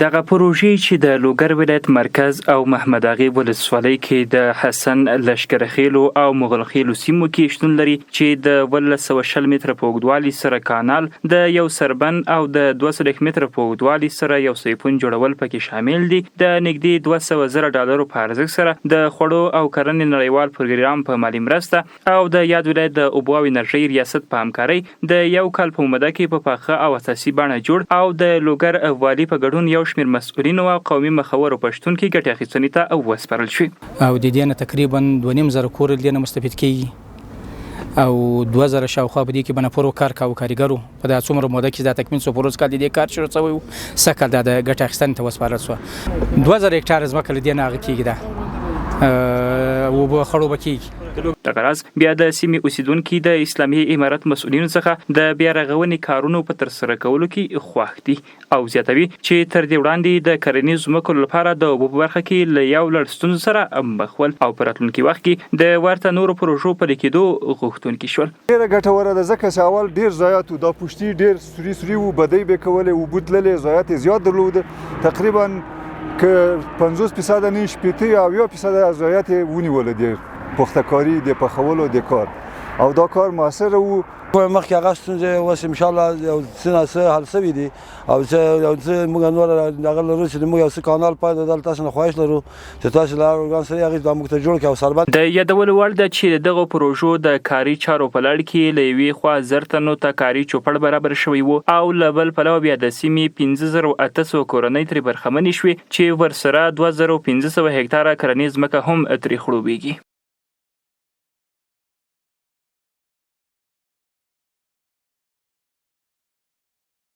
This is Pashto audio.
دغه پروژې چې د لوګر ولایت مرکز او محمد اغې ولسوالۍ کې د حسن لشکرخیلو او مغلخیلو سیمو کې شتون لري چې د 1920 متره په اوږدوالي سره کانال د یو سربند او د 200 متره په اوږدوالي سره یو سیپون جوړول پکې شامل دي. د نږدې 200,000 ډالرو په ارزښت سره د خوړو او کرنې نړیوال پروګرام په مالي مرسته او د یاد ولایت د اوبو او انرژۍ ریاست په همکارۍ د یو کال په موده کې په پاخه او اساسي بڼه جوړ او د لوګر والي په ګډون یو شمېر مسؤلینو او قومي مخورو پښتون کې ګټې اخیستنې ته وسپارل شوي او د دې نه تقریبا 2,500 کور د نه مستفید کیږي او 2,000 شاوخوا په دې کې بنفرو کار کاوه کاریګرو په دا څومره موده کې دا تکمیل سو پروز کال دې کار شروع شوی سکه د ګټې اخیستنې ته وسپارل شو 2,000 هکټار ځمکه لدې نه هغه کیږي دا او به خړوب کیږي. دغه راز بیا د سیمې اوسیدونکو د اسلامي امارت مسؤلینو څخه د بیا رغونې کارونو په ترسره کولو کې خوښ دي او زیاتوي چې تر دې وړاندې د کرنیزو ځمکو لپاره د اوبو په برخه کې له یو لړ ستونزو سره مخ ول او په راتلونکي وخت کې د ورته نورو پروژو پلي کېدو غوښتونکي شول. ډېره ګټوره ده ځکه چې اول ډېر ضایعات و دا پوشتي ډېر سوري و بدۍ به کولې اوبه تللې ضایعات یې زیات درلوده تقریبا که 50% نه 70% ضایعات یې ونیوله دي پختکاری د پخولو د کار او دا کار موثر وو مخکې هغه ستونزې اوس ان شاء الله یو څه حل شوي دي او څه موږ نور دغه لرو چې موږ یو څه کانال پای د تاسو نه خواهش لرو چې تاسو له ارګان سره هغه د موږ ته جوړ کړو سربت د یادول وړ د چې دغه پروژو د کاري چارو په لړ کې لوي خو زرتنو ته کاري چوپړ برابر شوی وو او لبل پلو بیا د سیمې 15,800 کورنۍ تر برخمن شوي چې ورسره 2,500 هکتاره کرنیز ځمکه هم ترې خړوبېږي.